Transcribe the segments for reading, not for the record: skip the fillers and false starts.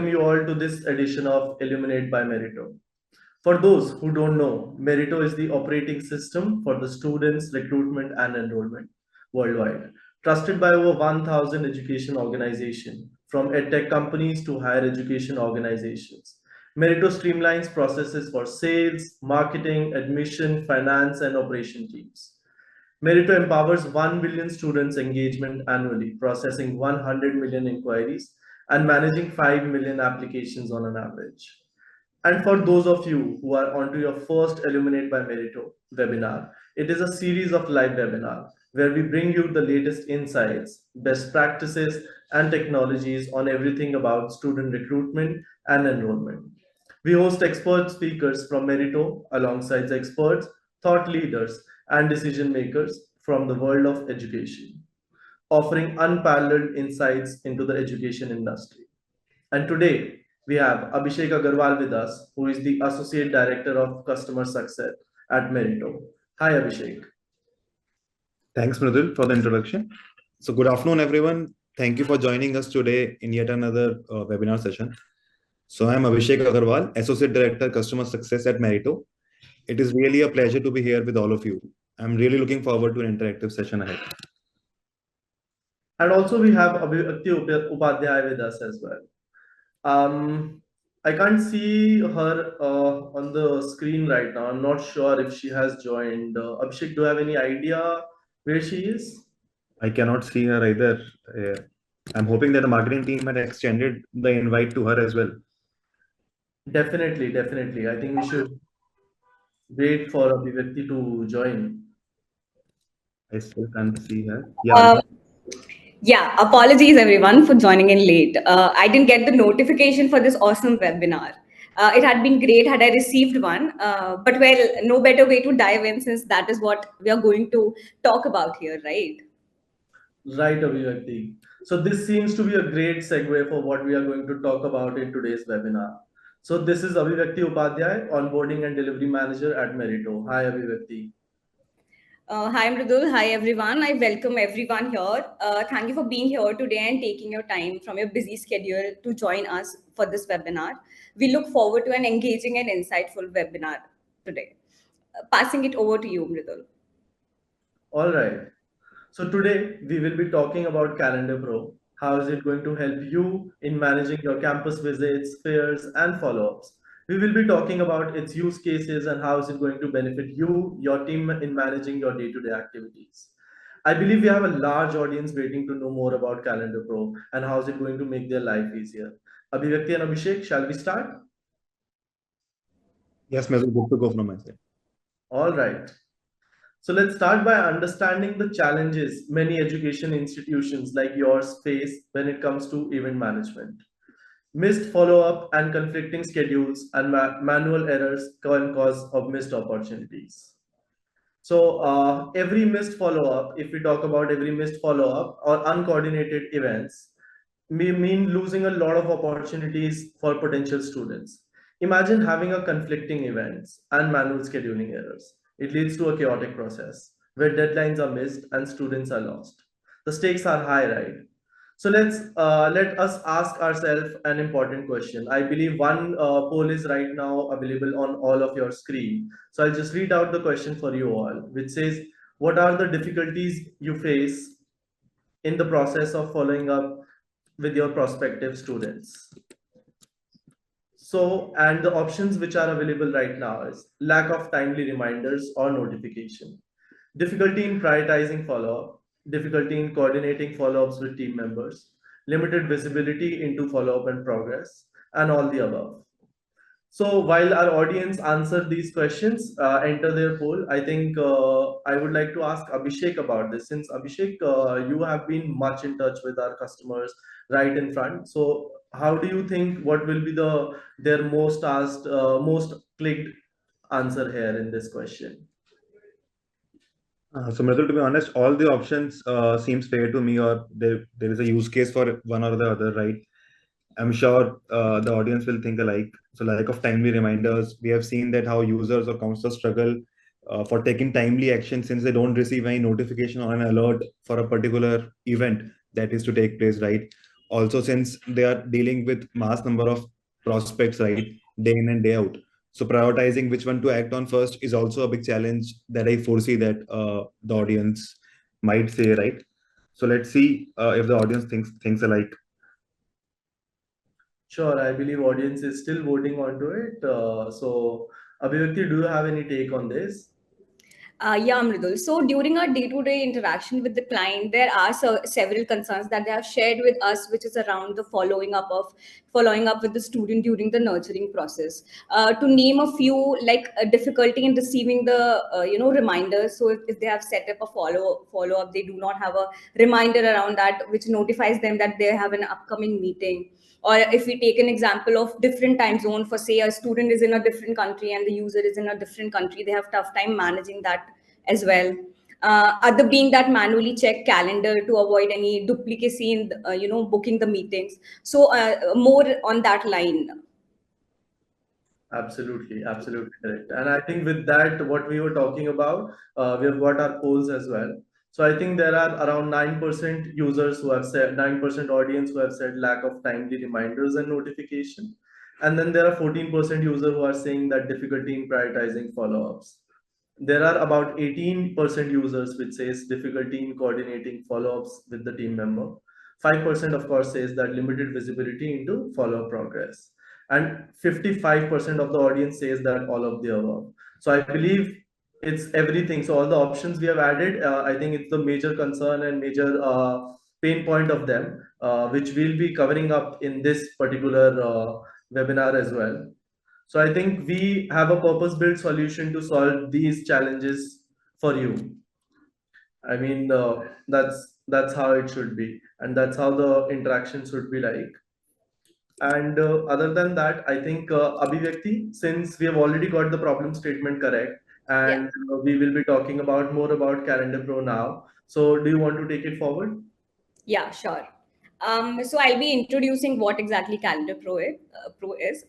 welcome you all to this edition of Illuminate by Meritto. For those who don't know, Meritto is the operating system for the students' recruitment and enrollment worldwide, trusted by over 1,000 education organizations, from EdTech companies to higher education organizations. Meritto streamlines processes for sales, marketing, admission, finance, and operation teams. Meritto empowers 1 billion students' engagement annually, processing 100 million inquiries and managing 5 million applications on an average. And for those of you who are onto your first Illuminate by Meritto webinar, it is a series of live webinars where we bring you the latest insights, best practices, and technologies on everything about student recruitment and enrollment. We host expert speakers from Meritto alongside experts, thought leaders, and decision makers from the world of education, offering unparalleled insights into the education industry. And today, we have Abhishek Agarwal with us, who is the Associate Director of Customer Success at Meritto. Hi, Abhishek. Thanks, Mridul, for the introduction. So good afternoon, everyone. Thank you for joining us today in yet another webinar session. So I'm Abhishek Agarwal, Associate Director, Customer Success at Meritto. It is really a pleasure to be here with all of you. I'm really looking forward to an interactive session ahead. And also we have Abhivakti Upadhyay with us as well. I can't see her on the screen right now. I'm not sure if she has joined. Abhishek, do you have any idea where she is? I cannot see her either. I'm hoping that the marketing team had extended the invite to her as well. Definitely. I think we should wait for Abhivakti to join. I still can't see her. Yeah, apologies everyone for joining in late. I didn't get the notification for this awesome webinar. It had been great had I received one, but well, no better way to dive in since that is what we are going to talk about here, right? Right, Abhivakti. So this seems to be a great segue for what we are going to talk about in today's webinar. So this is Abhivakti Upadhyay, Onboarding and Delivery Manager at Meritto. Hi, Abhivakti. Hi, Mridul. Hi, everyone. I welcome everyone here. Thank you for being here today and taking your time from your busy schedule to join us for this webinar. We look forward to an engaging and insightful webinar today. Passing it over to you, Mridul. All right. So today we will be talking about Calendar Pro. How is it going to help you in managing your campus visits, fairs, and follow-ups? We will be talking about its use cases and how is it going to benefit you, your team in managing your day-to-day activities. I believe we have a large audience waiting to know more about Calendar Pro and how is it going to make their life easier. Abhivakti and Abhishek, shall we start? Yes, Mridul, good to go from my side. All right. So let's start by understanding the challenges many education institutions like yours face when it comes to event management. Missed follow-up and conflicting schedules and manual errors can cause of missed opportunities. So every missed follow-up, if we talk about every missed follow-up or uncoordinated events, may mean losing a lot of opportunities for potential students. Imagine having a conflicting events and manual scheduling errors. It leads to a chaotic process where deadlines are missed and students are lost. The stakes are high, right? So let us ask ourselves an important question. I believe one poll is right now available on all of your screen. So I'll just read out the question for you all, which says, what are the difficulties you face in the process of following up with your prospective students? So, and the options which are available right now is lack of timely reminders or notification, difficulty in prioritizing follow-up, difficulty in coordinating follow-ups with team members, limited visibility into follow-up and progress, and all the above. So while our audience answer these questions, enter their poll, I think I would like to ask Abhishek about this. Since Abhishek, you have been much in touch with our customers right in front. So how do you think what will be their most asked, most clicked answer here in this question? So Mridul, to be honest, all the options seems fair to me, or there is a use case for one or the other, right? I'm sure the audience will think alike. So lack of timely reminders, we have seen that how users or counselors struggle for taking timely action since they don't receive any notification or an alert for a particular event that is to take place, right? Also, since they are dealing with mass number of prospects, right, day in and day out. So prioritizing which one to act on first is also a big challenge that I foresee that the audience might say, right? So let's see if the audience thinks alike. Sure, I believe audience is still voting onto it. So, Abhivakti, do you have any take on this? Yeah, Mridul. So during our day-to-day interaction with the client, there are several concerns that they have shared with us, which is around the following up with the student during the nurturing process. To name a few, like difficulty in receiving the reminders. So if they have set up a follow up, they do not have a reminder around that, which notifies them that they have an upcoming meeting. Or if we take an example of different time zone, for say a student is in a different country and the user is in a different country, they have tough time managing that as well. Other being that manually check calendar to avoid any duplicacy in booking the meetings. So more on that line. Absolutely, absolutely correct. And I think with that, what we were talking about, we have got our polls as well. So I think there are around 9% users who have said, 9% audience who have said lack of timely reminders and notification. And then there are 14% users who are saying that difficulty in prioritizing follow-ups. There are about 18% users which says difficulty in coordinating follow-ups with the team member. 5% of course says that limited visibility into follow-up progress. And 55% of the audience says that all of the above. So I believe it's everything. So all the options we have added, I think it's the major concern and major pain point of them, which we'll be covering up in this particular webinar as well. So I think we have a purpose-built solution to solve these challenges for you. I mean, that's how it should be, and that's how the interaction should be like. And other than that, I think Abhivakti, since we have already got the problem statement correct, Yeah. and we will be talking about more about Calendar Pro now. So, do you want to take it forward? Yeah, sure. So I'll be introducing what exactly Calendar Pro is.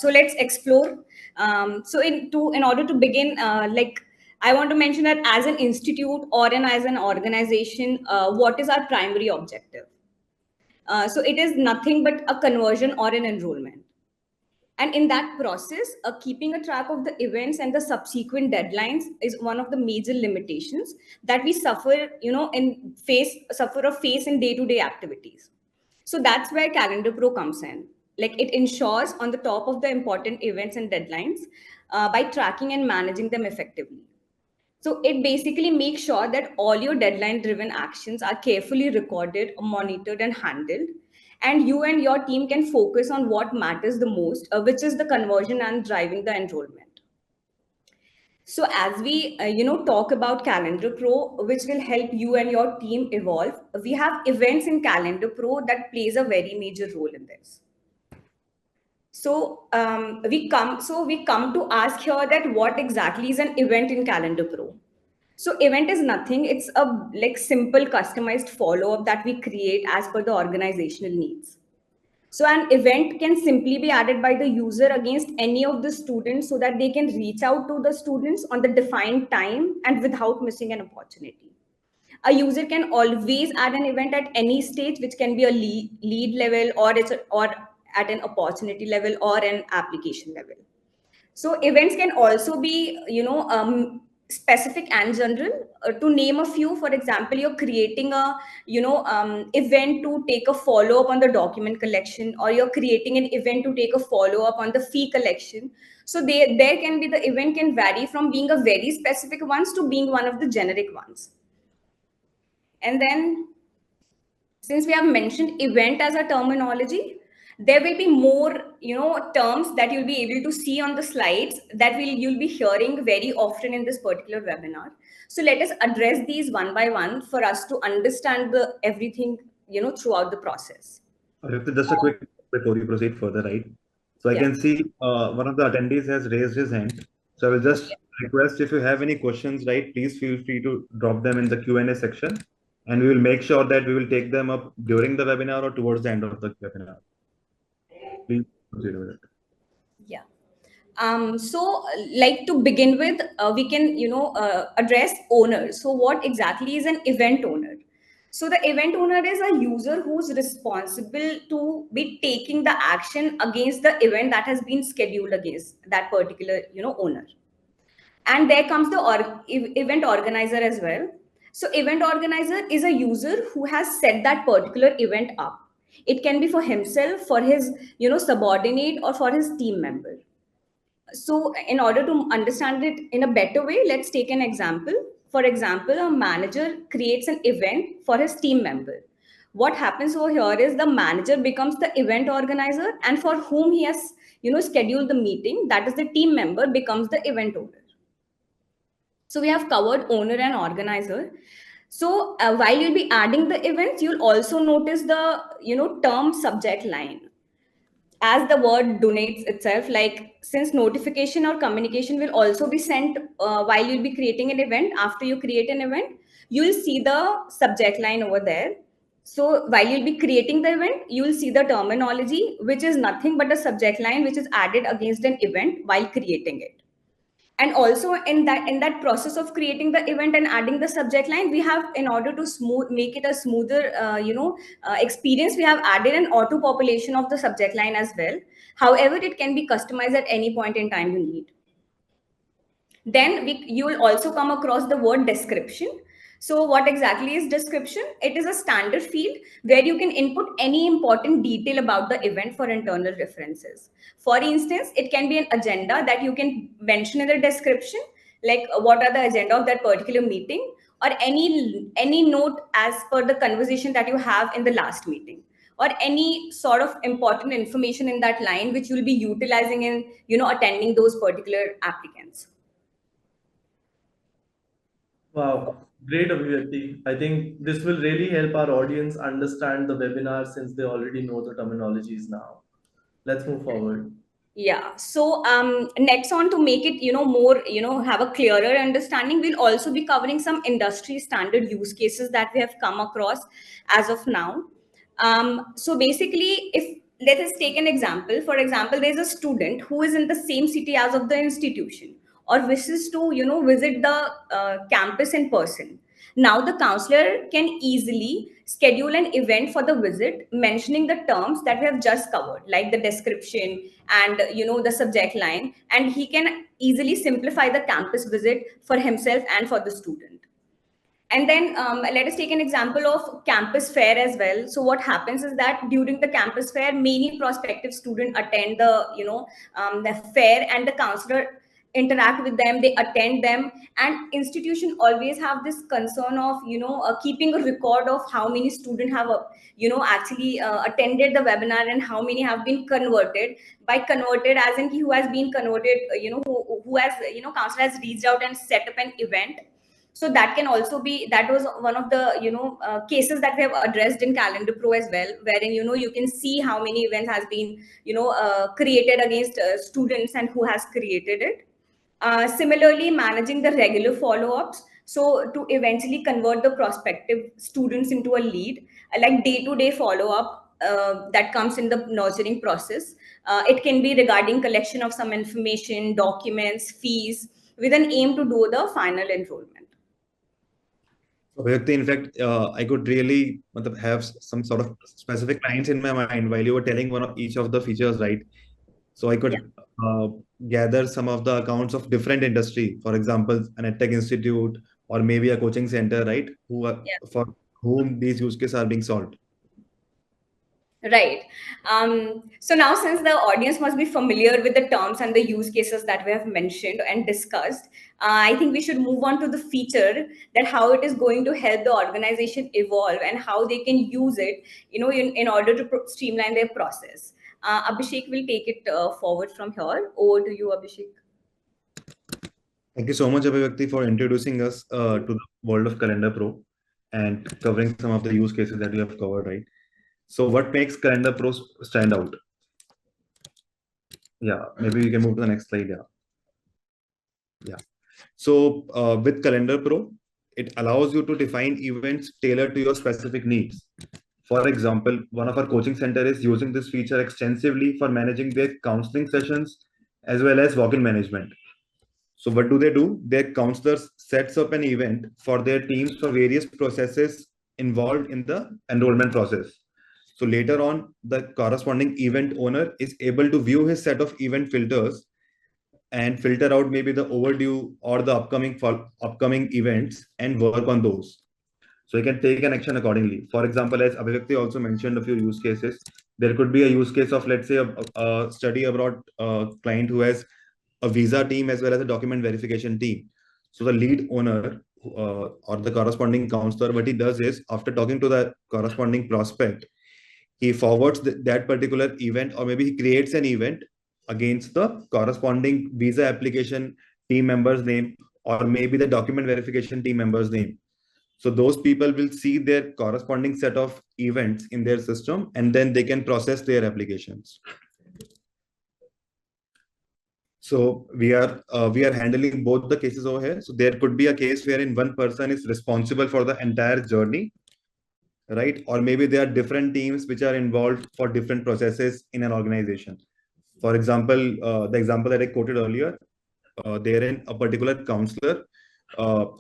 So let's explore. In order to begin, I want to mention that as an institute or as an organization, what is our primary objective? So it is nothing but a conversion or an enrollment. And in that process, keeping a track of the events and the subsequent deadlines is one of the major limitations that we suffer, face in day-to-day activities. So that's where Calendar Pro comes in. Like it ensures on the top of the important events and deadlines by tracking and managing them effectively. So it basically makes sure that all your deadline driven actions are carefully recorded, monitored, and handled. And you and your team can focus on what matters the most, which is the conversion and driving the enrollment. So as we talk about Calendar Pro, which will help you and your team evolve, we have events in Calendar Pro that plays a very major role in this. So we come to ask here that what exactly is an event in Calendar Pro? So event is nothing. It's a simple customized follow-up that we create as per the organizational needs. So an event can simply be added by the user against any of the students so that they can reach out to the students on the defined time and without missing an opportunity. A user can always add an event at any stage, which can be a lead level or at an opportunity level or an application level. So events can also be, specific and general. To name a few, for example, you're creating a, event to take a follow up on the document collection, or you're creating an event to take a follow up on the fee collection. So there can be the event can vary from being a very specific ones to being one of the generic ones. And then, since we have mentioned event as a terminology, there will be more terms that you'll be able to see on the slides that you'll be hearing very often in this particular webinar. So let us address these one by one for us to understand the everything throughout the process. Just a quick before you proceed further, right? So I can see one of the attendees has raised his hand. So I will just request, if you have any questions, right, please feel free to drop them in the Q&A section, and we will make sure that we will take them up during the webinar or towards the end of the webinar. Please proceed with it. Yeah. So like to begin with, we can address owners. So what exactly is an event owner? So the event owner is a user who's responsible to be taking the action against the event that has been scheduled against that particular, owner. And there comes the event organizer as well. So event organizer is a user who has set that particular event up. It can be for himself, for his, subordinate, or for his team member. So in order to understand it in a better way, let's take an example. For example, a manager creates an event for his team member. What happens over here is the manager becomes the event organizer, and for whom he has, scheduled the meeting, that is the team member, becomes the event owner. So we have covered owner and organizer. So while you'll be adding the events, you'll also notice the, term subject line. As the word donates itself, like since notification or communication will also be sent while you'll be creating an event, after you create an event, you'll see the subject line over there. So while you'll be creating the event, you'll see the terminology, which is nothing but a subject line which is added against an event while creating it. And also in that process of creating the event and adding the subject line, we have, in order to make it a smoother experience, we have added an auto population of the subject line as well. However, it can be customized at any point in time you need. Then you will also come across the word description. So what exactly is description? It is a standard field where you can input any important detail about the event for internal references. For instance, it can be an agenda that you can mention in the description, like what are the agenda of that particular meeting, or any note as per the conversation that you have in the last meeting, or any sort of important information in that line which you will be utilizing in, attending those particular applicants. Wow, great Abhivakti. I think this will really help our audience understand the webinar since they already know the terminologies now. Let's move forward. Yeah. So next on, to make it, more, have a clearer understanding, we'll also be covering some industry standard use cases that we have come across as of now. So basically, if let us take an example. For example, there's a student who is in the same city as of the institution, or wishes to, visit the campus in person. Now the counselor can easily schedule an event for the visit, mentioning the terms that we have just covered, like the description and, the subject line, and he can easily simplify the campus visit for himself and for the student. And then let us take an example of campus fair as well. So what happens is that during the campus fair, many prospective students attend the fair, and the counselor interact with them, they attend them, and institution always have this concern of, keeping a record of how many students have actually attended the webinar, and how many have been converted. By converted, as in who has been converted, who has, counselor has reached out and set up an event. So that can also be, that was one of the cases that we have addressed in Calendar Pro as well, wherein, you can see how many events has been created against students and who has created it. Similarly, managing the regular follow-ups, so to eventually convert the prospective students into a lead, like day-to-day follow-up that comes in the nurturing process. It can be regarding collection of some information, documents, fees, with an aim to do the final enrollment. So, in fact, I could really have some sort of specific lines in my mind while you were telling one of each of the features, right? So I could gather some of the accounts of different industry, for example, an EdTech institute or maybe a coaching center, right? For whom these use cases are being solved. Right. So now, since the audience must be familiar with the terms and the use cases that we have mentioned and discussed, I think we should move on to the feature, that how it is going to help the organization evolve and how they can use it, in order to streamline their process. Abhishek will take it forward from here. Over to you, Abhishek. Thank you so much, Abhivakti, for introducing us to the world of Calendar Pro and covering some of the use cases that we have covered, right? So what makes Calendar Pro stand out? Yeah, maybe we can move to the next slide. Yeah. So with Calendar Pro, it allows you to define events tailored to your specific needs. For example, one of our coaching center is using this feature extensively for managing their counseling sessions as well as walk-in management. So what do? Their counselors sets up an event for their teams for various processes involved in the enrollment process. So later on, the corresponding event owner is able to view his set of event filters and filter out maybe the overdue or the upcoming events and work on those. So you can take an action accordingly. For example, as Abhivakti also mentioned a few use cases, there could be a use case of, let's say, a study abroad client who has a visa team as well as a document verification team. So the lead owner or the corresponding counselor, what he does is, after talking to the corresponding prospect, he forwards that particular event, or maybe he creates an event against the corresponding visa application team member's name, or maybe the document verification team member's name. So those people will see their corresponding set of events in their system, and then they can process their applications. So we are handling both the cases over here. So there could be a case wherein one person is responsible for the entire journey, right? Or maybe there are different teams which are involved for different processes in an organization. For example, the example that I quoted earlier, therein a particular counselor,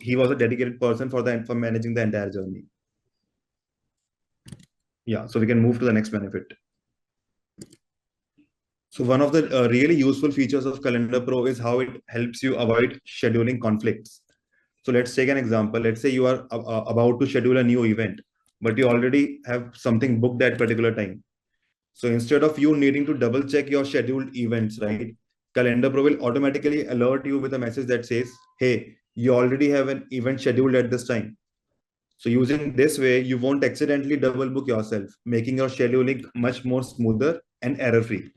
he was a dedicated person for managing the entire journey. Yeah, so we can move to the next benefit. So one of the really useful features of Calendar Pro is how it helps you avoid scheduling conflicts. So let's take an example. Let's say you are about to schedule a new event, but you already have something booked at particular time. So instead of you needing to double check your scheduled events, right? Calendar Pro will automatically alert you with a message that says, hey, you already have an event scheduled at this time. So using this way, you won't accidentally double book yourself, making your scheduling much more smoother and error-free.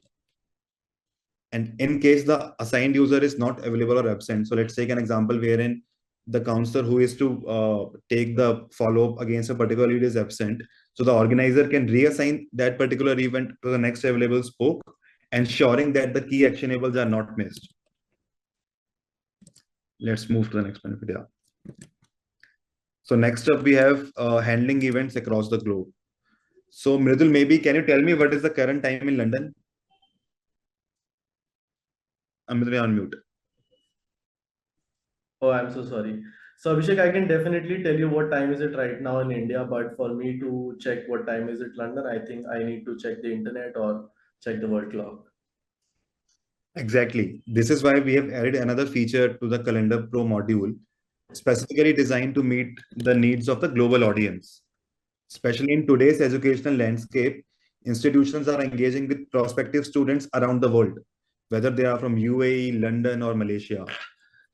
And in case the assigned user is not available or absent, so let's take an example wherein the counselor who is to take the follow-up against a particular lead is absent. So the organizer can reassign that particular event to the next available spoke, ensuring that the key actionables are not missed. Let's move to the next benefit. Yeah. So next up, we have handling events across the globe. So Mridul, maybe can you tell me what is the current time in London? I'm on mute. Oh, I'm so sorry. So Abhishek, I can definitely tell you what time is it right now in India, but for me to check what time is it London, I think I need to check the internet or check the world clock. Exactly. This is why we have added another feature to the Calendar Pro module, specifically designed to meet the needs of the global audience. Especially in today's educational landscape, institutions are engaging with prospective students around the world, whether they are from UAE, London, or Malaysia.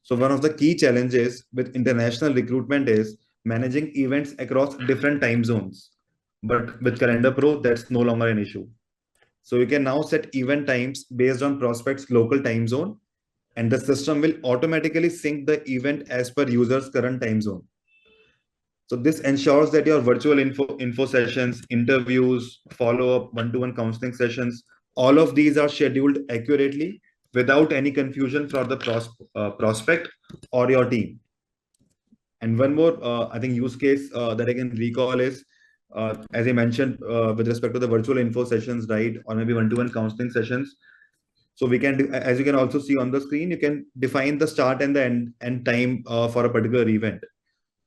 So one of the key challenges with international recruitment is managing events across different time zones. But with Calendar Pro, that's no longer an issue. So you can now set event times based on prospect's local time zone, and the system will automatically sync the event as per user's current time zone. So this ensures that your virtual info sessions, interviews, follow-up, one-to-one counseling sessions, all of these are scheduled accurately without any confusion for the prospect or your team. And one more, I think, use case that I can recall is, as I mentioned, with respect to the virtual info sessions, right, or maybe one-to-one counseling sessions. So we can, as you can also see on the screen, you can define the start and the end time for a particular event.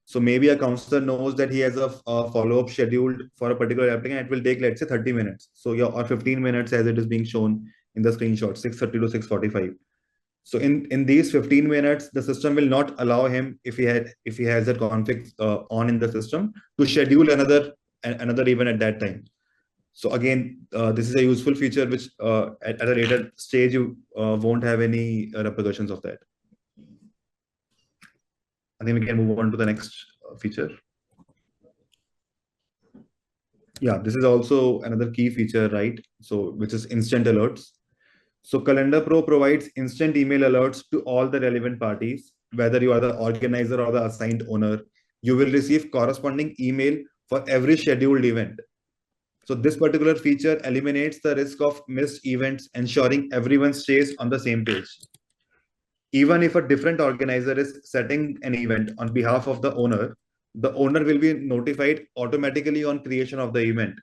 So maybe a counselor knows that he has a follow-up scheduled for a particular applicant. It will take, let's say, 30 minutes. So or 15 minutes as it is being shown in the screenshot, 6:30 to 6:45. So in these 15 minutes, the system will not allow him, if he has a conflict on in the system, to schedule another event at that time. So again, this is a useful feature which at a later stage you won't have any repercussions of that. I think we can move on to the next feature. Yeah, this is also another key feature, right? So which is instant alerts. So Calendar Pro provides instant email alerts to all the relevant parties, whether you are the organizer or the assigned owner. You will receive corresponding email for every scheduled event. So this particular feature eliminates the risk of missed events, ensuring everyone stays on the same page. Even if a different organizer is setting an event on behalf of the owner will be notified automatically on creation of the event.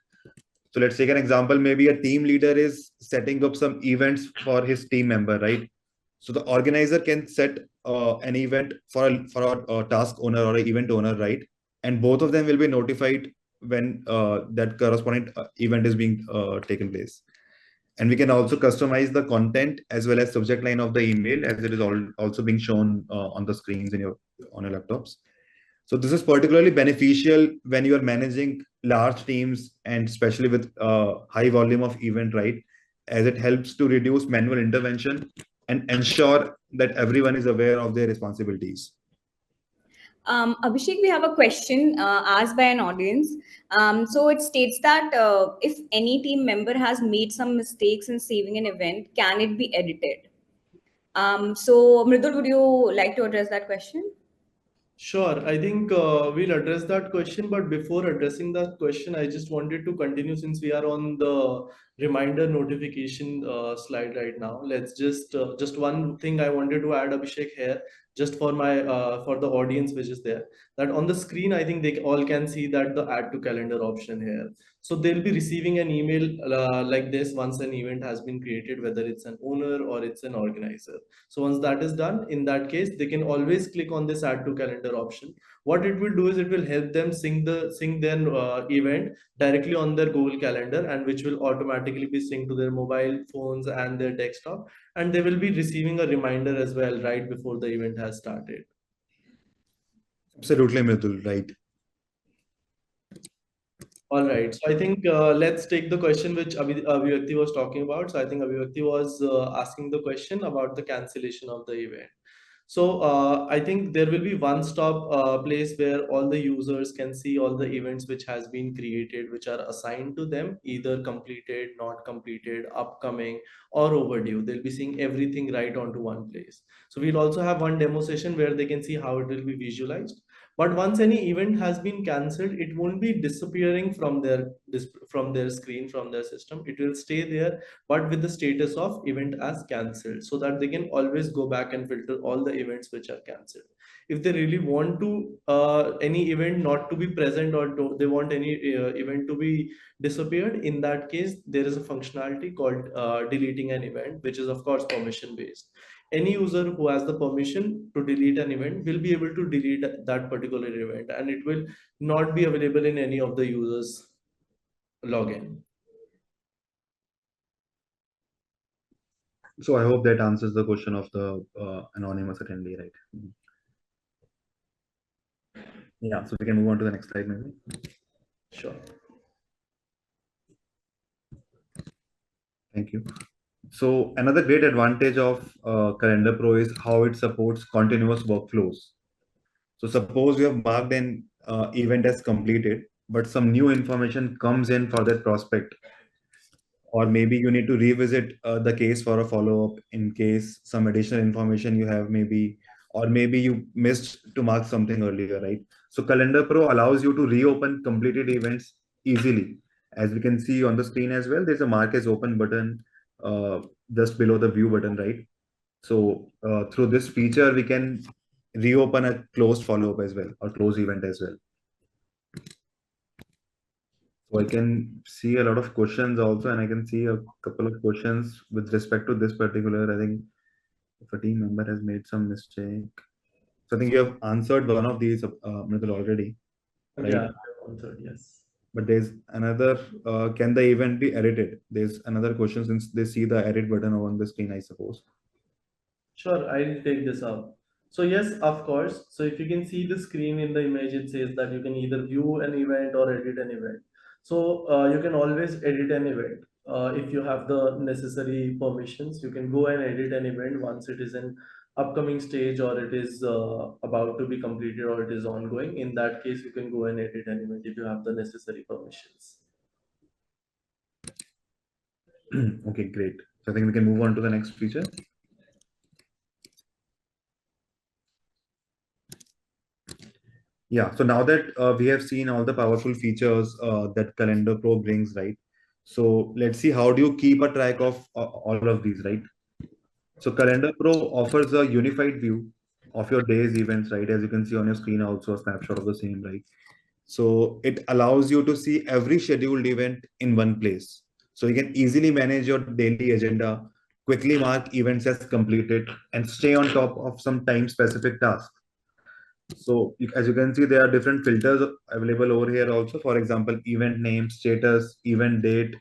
So let's take an example. Maybe a team leader is setting up some events for his team member, right? So the organizer can set an event for a task owner or an event owner, right? and both of them will be notified when that corresponding event is being taken place. And we can also customize the content as well as subject line of the email as it is also being shown on the screens on your laptops. So this is particularly beneficial when you are managing large teams and especially with high volume of event, right? As it helps to reduce manual intervention and ensure that everyone is aware of their responsibilities. Abhishek, we have a question asked by an audience. So it states that if any team member has made some mistakes in saving an event, can it be edited? So Mridul, would you like to address that question? Sure, I think we'll address that question, but before addressing that question, I just wanted to continue since we are on the reminder notification slide right now. Let's just one thing I wanted to add, Abhishek, here, just for my for the audience which is there, that on the screen, I think they all can see that the add to calendar option here. So they'll be receiving an email like this once an event has been created, whether it's an owner or it's an organizer. So once that is done, in that case, they can always click on this add to calendar option. What it will do is it will help them sync their event directly on their Google Calendar, and which will automatically be synced to their mobile phones and their desktop, and they will be receiving a reminder as well right before the event has started. Absolutely, Mridul, right. All right. So I think let's take the question which Abhivakti was talking about. So I think Abhivakti was asking the question about the cancellation of the event. So I think there will be one-stop place where all the users can see all the events which has been created, which are assigned to them, either completed, not completed, upcoming, or overdue. They'll be seeing everything right onto one place. So we'll also have one demo session where they can see how it will be visualized. But once any event has been cancelled, it won't be disappearing from their screen, from their system. It will stay there, but with the status of event as cancelled, so that they can always go back and filter all the events which are cancelled. If they really want to any event not to be present, or they want any event to be disappeared, in that case there is a functionality called deleting an event, which is of course permission based. Any user who has the permission to delete an event will be able to delete that particular event, and it will not be available in any of the users login. So I hope that answers the question of the anonymous attendee, right? Yeah, so we can move on to the next slide maybe. Sure. Thank you. So another great advantage of Calendar Pro is how it supports continuous workflows. So suppose we have marked an event as completed, but some new information comes in for that prospect, or maybe you need to revisit the case for a follow-up in case some additional information you have maybe, or maybe you missed to mark something earlier, right? So Calendar Pro allows you to reopen completed events easily. As we can see on the screen as well, there's a mark as open button just below the view button, right? So through this feature, we can reopen a closed follow-up as well, or closed event as well. So I can see a lot of questions also, and I can see a couple of questions with respect to this particular. I think if a team member has made some mistake. So I think you have answered one of these, Mridul, already. Right? Yeah, answered, yes. But there's another, can the event be edited? There's another question since they see the edit button on the screen, I suppose. Sure, I'll take this up. So yes, of course. So if you can see the screen in the image, it says that you can either view an event or edit an event. So you can always edit an event. If you have the necessary permissions, you can go and edit an event once it is in upcoming stage, or it is about to be completed, or it is ongoing. In that case, you can go and edit an event if you have the necessary permissions. Okay, great. So I think we can move on to the next feature. Yeah, so now that we have seen all the powerful features that Calendar Pro brings, right? So let's see, how do you keep a track of all of these, right? So Calendar Pro offers a unified view of your day's events, right? As you can see on your screen, also a snapshot of the same, right? So it allows you to see every scheduled event in one place. So you can easily manage your daily agenda, quickly mark events as completed, and stay on top of some time-specific tasks. So as you can see, there are different filters available over here also. For example, event name, status, event date,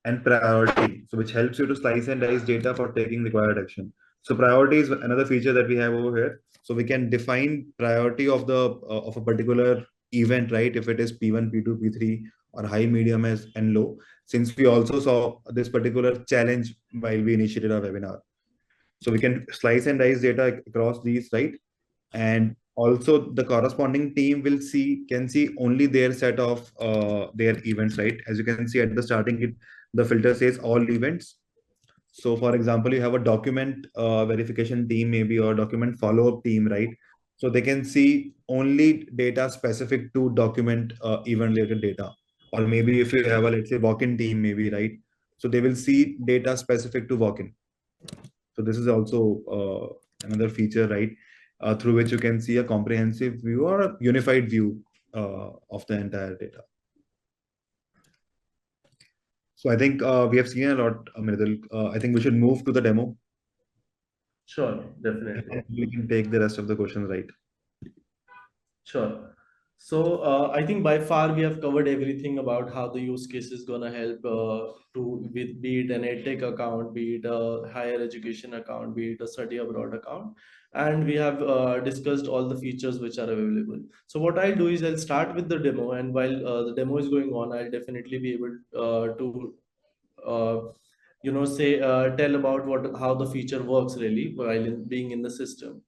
and priority. So which helps you to slice and dice data for taking required action. So priority is another feature that we have over here. So we can define priority of the of a particular event, right? If it is P1, P2, P3, or high, medium, as and low. Since we also saw this particular challenge while we initiated our webinar. So we can slice and dice data across these, right? And also the corresponding team can see only their set of their events, right? As you can see at the starting, the filter says all events. So for example, you have a document verification team maybe, or document follow-up team, right? So they can see only data specific to document event related data. Or maybe if you have a, let's say, walk-in team maybe, right? So they will see data specific to walk-in. So this is also another feature, right? Through which you can see a comprehensive view or a unified view of the entire data. So I think we have seen a lot, Mridul. I think we should move to the demo. Sure, definitely. And we can take the rest of the questions, right? Sure. So I think by far we have covered everything about how the use case is going to help with be it an EdTech account, be it a higher education account, be it a study abroad account. And we have discussed all the features which are available. So what I'll do is I'll start with the demo, and while the demo is going on, I'll definitely be able to tell about how the feature works really while being in the system.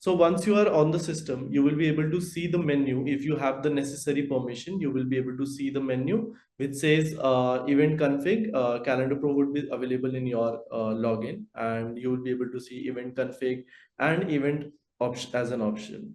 So once you are on the system, you will be able to see the menu. If you have the necessary permission, you will be able to see the menu which says event config. Calendar Pro would be available in your login, and you will be able to see event config and event option as an option.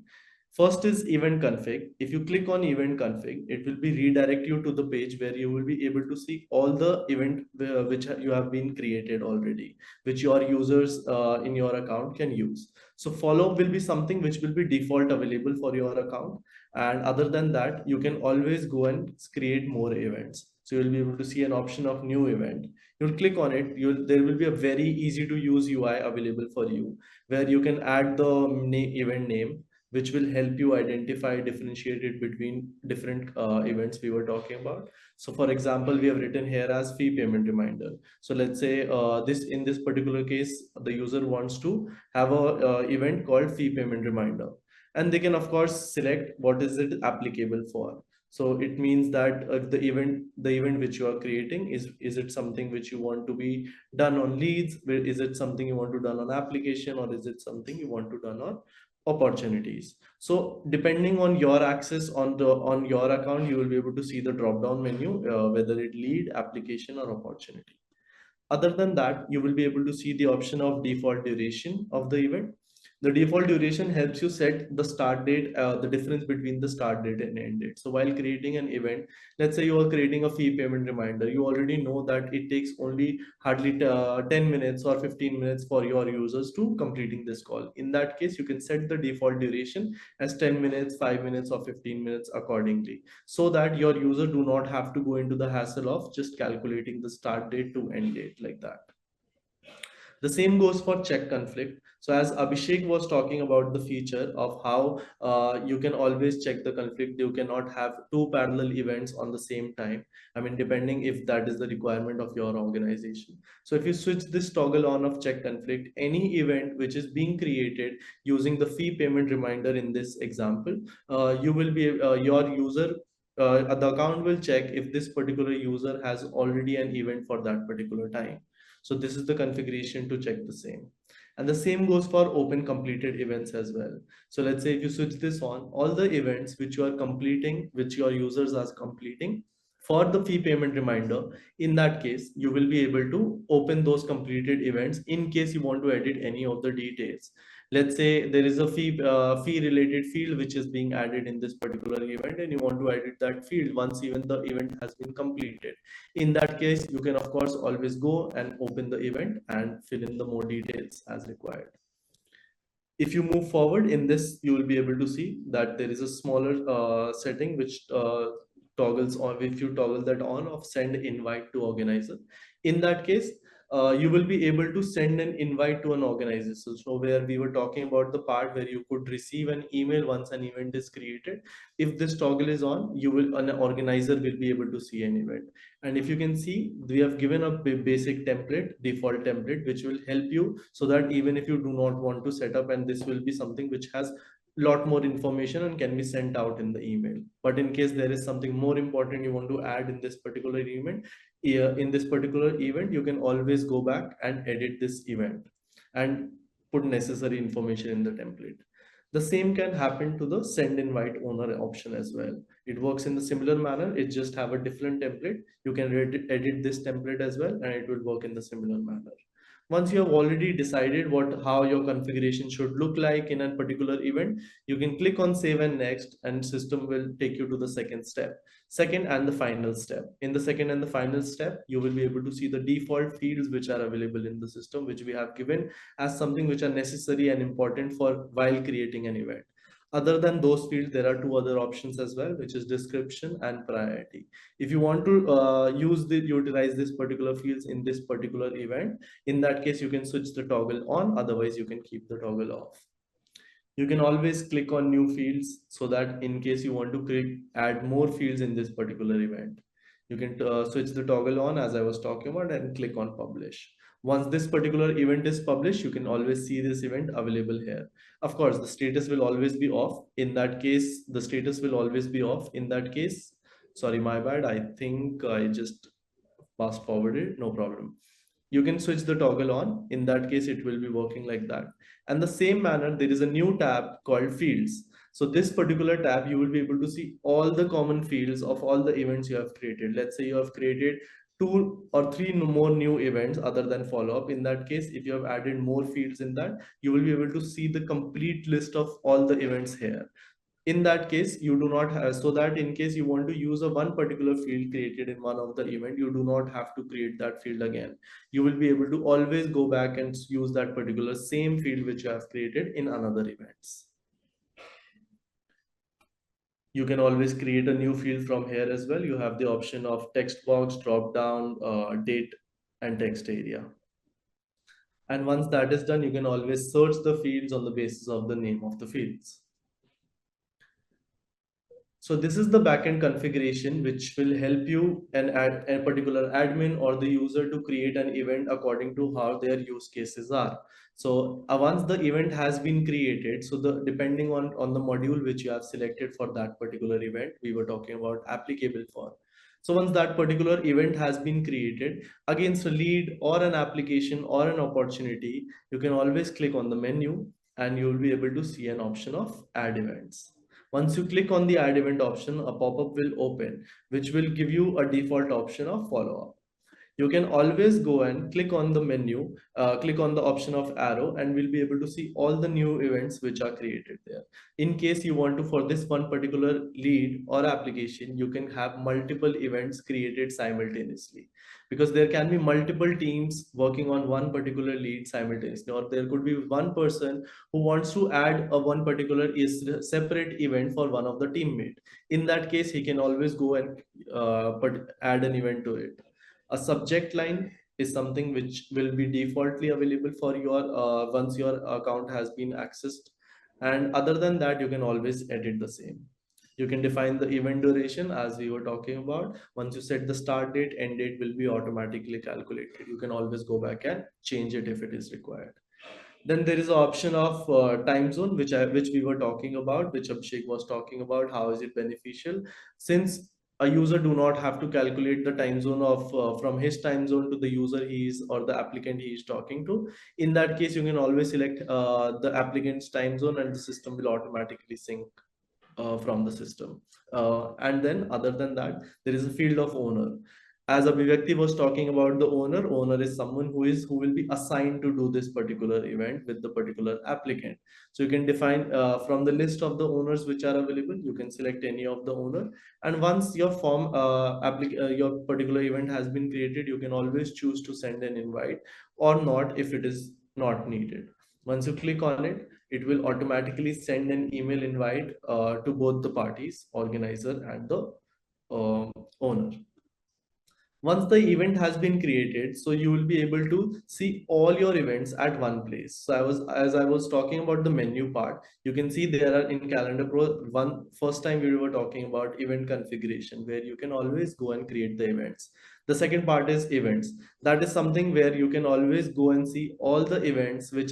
First is event config. If you click on event config, it will be redirect you to the page where you will be able to see all the event which you have been created already, which your users in your account can use. So follow-up will be something which will be default available for your account. And other than that, you can always go and create more events. So you'll be able to see an option of new event. You'll click on it. There will be a very easy to use UI available for you where you can add the event name, which will help you identify, differentiate it between different events we were talking about. So for example, we have written here as fee payment reminder. So let's say in this particular case, the user wants to have a event called fee payment reminder, and they can of course select what is it applicable for. So it means that the event which you are creating is it something which you want to be done on leads, is it something you want to done on application, or is it something you want to done on opportunities. So depending on your access on your account, you will be able to see the drop down menu, whether it lead, application, or opportunity. Other than that, you will be able to see the option of default duration of the event. The default duration helps you set the start date, the difference between the start date and end date. So while creating an event, let's say you are creating a fee payment reminder, you already know that it takes only hardly 10 minutes or 15 minutes for your users to completing this call. In that case, you can set the default duration as 10 minutes, 5 minutes, or 15 minutes accordingly, so that your user do not have to go into the hassle of just calculating the start date to end date like that. The same goes for check conflict. So as Abhishek was talking about the feature of how you can always check the conflict, you cannot have two parallel events on the same time. I mean, depending if that is the requirement of your organization. So if you switch this toggle on of check conflict, any event which is being created using the fee payment reminder in this example, you will be your user the account will check if this particular user has already an event for that particular time. So this is the configuration to check the same. And the same goes for open completed events as well. So let's say if you switch this on, all the events which you are completing, which your users are completing for the fee payment reminder, in that case, you will be able to open those completed events in case you want to edit any of the details. Let's say there is a fee related field which is being added in this particular event, and you want to edit that field once even the event has been completed. In that case, you can of course always go and open the event and fill in the more details as required. If you move forward in this, you will be able to see that there is a smaller setting which toggles on. If you toggle that on of send invite to organizer, in that case, you will be able to send an invite to an organization. So where we were talking about the part where you could receive an email once an event is created. If this toggle is on, an organizer will be able to see an event. And if you can see, we have given a basic template, default template, which will help you so that even if you do not want to set up, and this will be something which has lot more information and can be sent out in the email. But in case there is something more important you want to add in this particular event, you can always go back and edit this event and put necessary information in the template. The same can happen to the send invite owner option as well. It works in the similar manner. It just have a different template. You can edit this template as well, and it will work in the similar manner. Once you have already decided how your configuration should look like in a particular event, you can click on save and next, and system will take you to the second and the final step. In the second and the final step, you will be able to see the default fields which are available in the system, which we have given as something which are necessary and important for while creating an event. Other than those fields, there are two other options as well, which is description and priority. If you want to utilize this particular fields in this particular event, in that case, you can switch the toggle on, otherwise you can keep the toggle off. You can always click on new fields so that in case you want to add more fields in this particular event, you can switch the toggle on as I was talking about and click on publish. Once this particular event is published, you can always see this event available here. Of course, the status will always be off. In that case, the status will always be off. In that case, sorry, my bad. I think I just fast forwarded, no problem. You can switch the toggle on. In that case, it will be working like that. And the same manner, there is a new tab called fields. So this particular tab, you will be able to see all the common fields of all the events you have created. Let's say you have created 2 or 3 more new events other than follow-up. In that case, if you have added more fields in that, you will be able to see the complete list of all the events here. In that case, you do not have, so that in case you want to use a one particular field created in one of the event, you do not have to create that field again. You will be able to always go back and use that particular same field which you have created in another events. You can always create a new field from here as well. You have the option of text box, drop down, date, and text area. And once that is done, you can always search the fields on the basis of the name of the fields. So this is the backend configuration, which will help you and add a particular admin or the user to create an event according to how their use cases are. So once the event has been created, so depending on the module which you have selected for that particular event, we were talking about applicable for. So once that particular event has been created against a lead or an application or an opportunity, you can always click on the menu and you will be able to see an option of add events. Once you click on the add event option, a pop-up will open, which will give you a default option of follow-up. You can always go and click on the menu, click on the option of arrow, and we'll be able to see all the new events which are created there. In case you want to, for this one particular lead or application, you can have multiple events created simultaneously, because there can be multiple teams working on one particular lead simultaneously, or there could be one person who wants to add a one particular separate event for one of the teammate. In that case, he can always go and add an event to it. A subject line is something which will be defaultly available for your once your account has been accessed. And other than that, you can always edit the same. You can define the event duration as we were talking about. Once you set the start date, end date will be automatically calculated. You can always go back and change it if it is required. Then there is an option of time zone, which we were talking about, which Abhishek was talking about. How is it beneficial? Since a user do not have to calculate the time zone of from his time zone to the user he is or the applicant he is talking to. In that case, you can always select the applicant's time zone and the system will automatically sync from the system. And then other than that, there is a field of owner. As Abhivakti was talking about the owner is someone who will be assigned to do this particular event with the particular applicant. So you can define from the list of the owners which are available, you can select any of the owner. And once your your particular event has been created, you can always choose to send an invite or not if it is not needed. Once you click on it, it will automatically send an email invite to both the parties, organizer and the owner. Once the event has been created, so you will be able to see all your events at one place. So as I was talking about the menu part, you can see there are in Calendar Pro, first time we were talking about event configuration, where you can always go and create the events. The second part is events. That is something where you can always go and see all the events which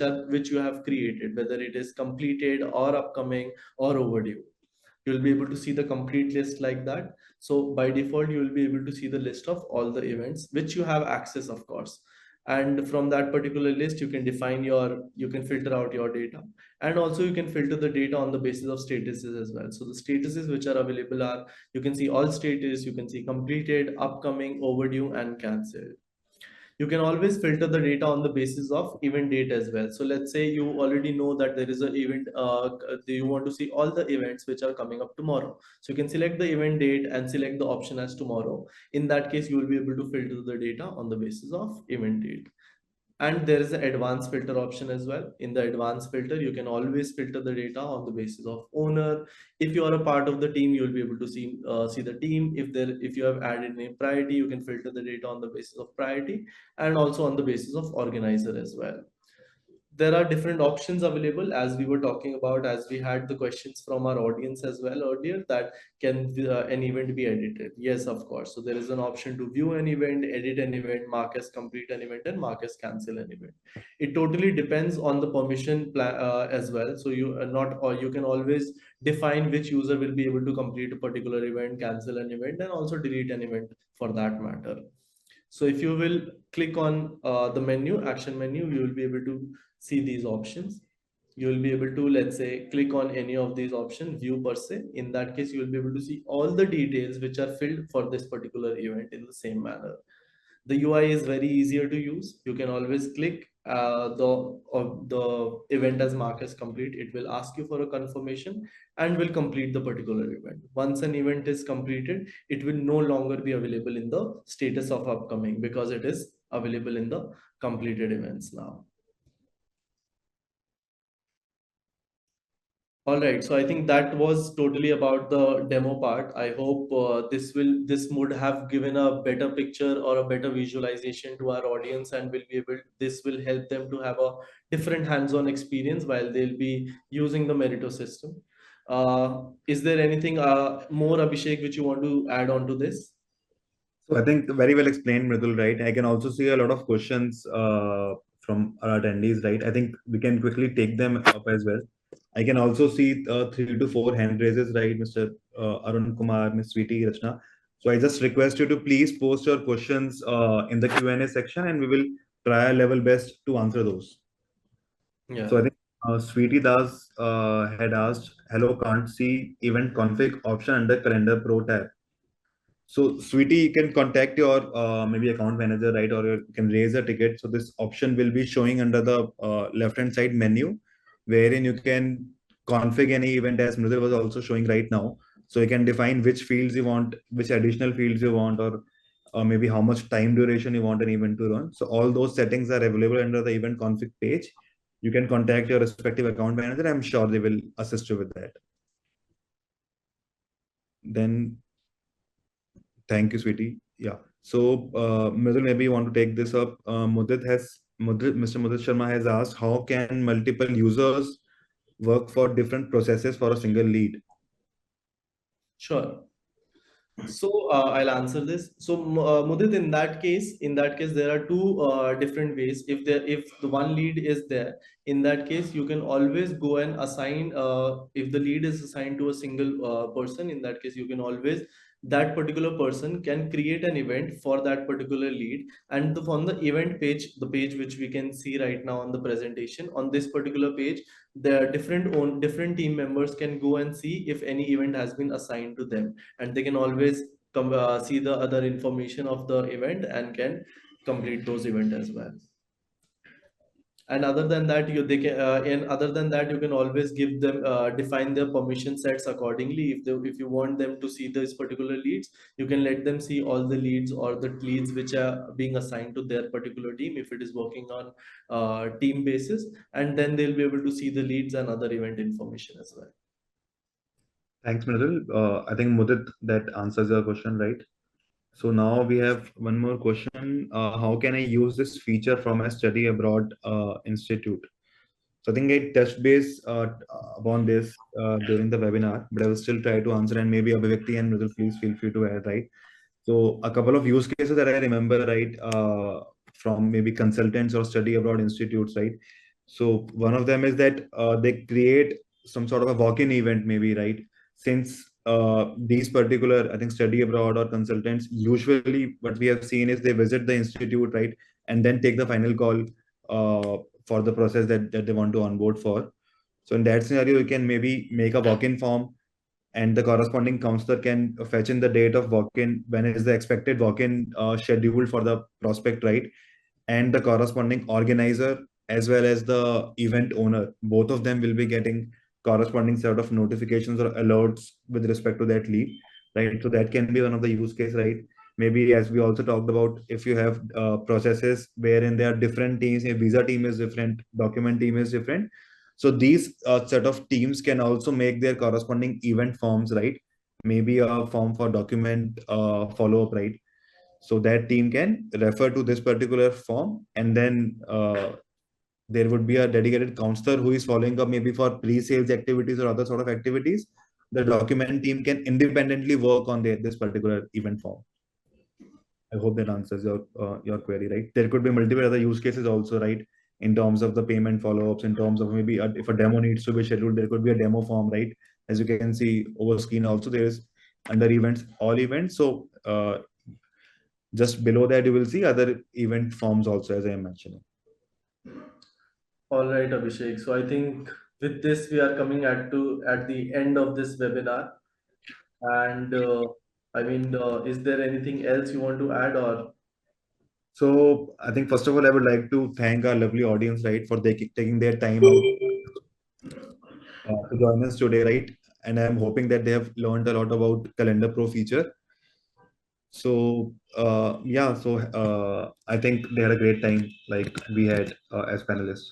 you have created, whether it is completed or upcoming or overdue. You'll be able to see the complete list like that. So by default, you will be able to see the list of all the events which you have access, of course. And from that particular list, you can you can filter out your data. And also you can filter the data on the basis of statuses as well. So the statuses which are available are, you can see all status, you can see completed, upcoming, overdue, and cancelled. You can always filter the data on the basis of event date as well. So let's say you already know that there is an event, you want to see all the events which are coming up tomorrow. So you can select the event date and select the option as tomorrow. In that case, you will be able to filter the data on the basis of event date. And there is an advanced filter option as well. In the advanced filter, you can always filter the data on the basis of owner. If you are a part of the team, you'll be able to see the team. If you have added any priority, you can filter the data on the basis of priority, and also on the basis of organizer as well. There are different options available, as we were talking about, as we had the questions from our audience as well earlier, that can an event be edited? Yes, of course. So there is an option to view an event, edit an event, mark as complete an event, and mark as cancel an event. It totally depends on the permission as well. So you are not, or you can always define which user will be able to complete a particular event, cancel an event, and also delete an event for that matter. So if you will click on the menu, action menu, you will be able to see these options. You will be able to, let's say, click on any of these options, view per se. In that case, you will be able to see all the details which are filled for this particular event in the same manner. The UI is very easier to use. You can always click the event as mark as complete. It will ask you for a confirmation and will complete the particular event. Once an event is completed, it will no longer be available in the status of upcoming, because it is available in the completed events now. All right, so I think that was totally about the demo part. I hope this would have given a better picture or a better visualization to our audience, and this will help them to have a different hands-on experience while they'll be using the Meritto system. Is there anything more, Abhishek, which you want to add on to this? So I think very well explained, Mridul, right? I can also see a lot of questions from our attendees, right? I think we can quickly take them up as well. I can also see 3 to 4 hand raises, right, Mr. Arun Kumar, Ms. Sweetie, Rachna. So I just request you to please post your questions in the Q&A section, and we will try our level best to answer those. Yeah. So I think Sweetie Das had asked, hello, can't see event config option under Calendar Pro tab. So Sweetie, you can contact your maybe account manager, right? Or you can raise a ticket. So this option will be showing under the left-hand side menu, wherein you can config any event, as Mridul was also showing right now. So you can define which fields you want, which additional fields you want, or maybe how much time duration you want an event to run. So all those settings are available under the event config page. You can contact your respective account manager. I'm sure they will assist you with that. Then thank you, Sweetie. Yeah. So, Mridul, maybe you want to take this up. Mr. Mudit Sharma has asked, how can multiple users work for different processes for a single lead? Sure. So I'll answer this. So Mudit, in that case, there are two different ways. If the one lead is there, in that case, you can always go and assign. If the lead is assigned to a single person, in that case, you can always, that particular person can create an event for that particular lead, and on the event page, the page which we can see right now on the presentation, on this particular page, the different team members can go and see if any event has been assigned to them, and they can always see the other information of the event and can complete those events as well. And other than that, you can always give them define their permission sets accordingly. If you want them to see these particular leads, you can let them see all the leads or the leads which are being assigned to their particular team if it is working on team basis, and then they'll be able to see the leads and other event information as well. Thanks, Mridul. I think Mudit, that answers your question, right? So now we have one more question. How can I use this feature from a study abroad institute? So I think I touched base upon this during the webinar, but I will still try to answer, and maybe Abhivekti and Mridul, please feel free to add, right? So a couple of use cases that I remember, right, from maybe consultants or study abroad institutes, right? So one of them is that they create some sort of a walk-in event, maybe, right? Since these particular, I think, study abroad or consultants, usually what we have seen is they visit the institute, right, and then take the final call for the process that they want to onboard for. So in that scenario, you can maybe make a walk-in form, and the corresponding counselor can fetch in the date of walk-in, when is the expected walk-in scheduled for the prospect, right? And the corresponding organizer as well as the event owner, both of them will be getting corresponding set of notifications or alerts with respect to that leave, right? So that can be one of the use case, right? Maybe, as we also talked about, if you have processes wherein there are different teams, a visa team is different, document team is different, so these set of teams can also make their corresponding event forms, right? Maybe a form for document follow-up, right? So that team can refer to this particular form, and then there would be a dedicated counselor who is following up maybe for pre-sales activities or other sort of activities. The document team can independently work on this particular event form. I hope that answers your query, right? There could be multiple other use cases also, right? In terms of the payment follow-ups, in terms of maybe if a demo needs to be scheduled, there could be a demo form, right? As you can see over screen also, there is under events, all events. So just below that, you will see other event forms also, as I am mentioning. All right, Abhishek. So I think with this we are coming at the end of this webinar. And is there anything else you want to add, or? So I think first of all, I would like to thank our lovely audience, right, for taking their time out to join us today, right? And I'm hoping that they have learned a lot about Calendar Pro feature. So yeah, so I think they had a great time, like we had as panelists.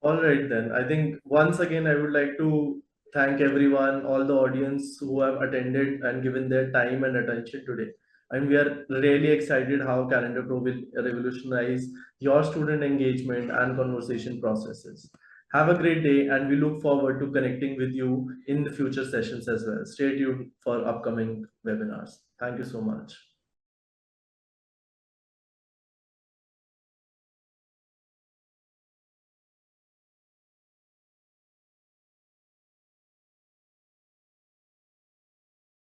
All right, then. I think once again, I would like to thank everyone, all the audience who have attended and given their time and attention today. And we are really excited how Calendar Pro will revolutionize your student engagement and conversation processes. Have a great day, and we look forward to connecting with you in the future sessions as well. Stay tuned for upcoming webinars. Thank you so much.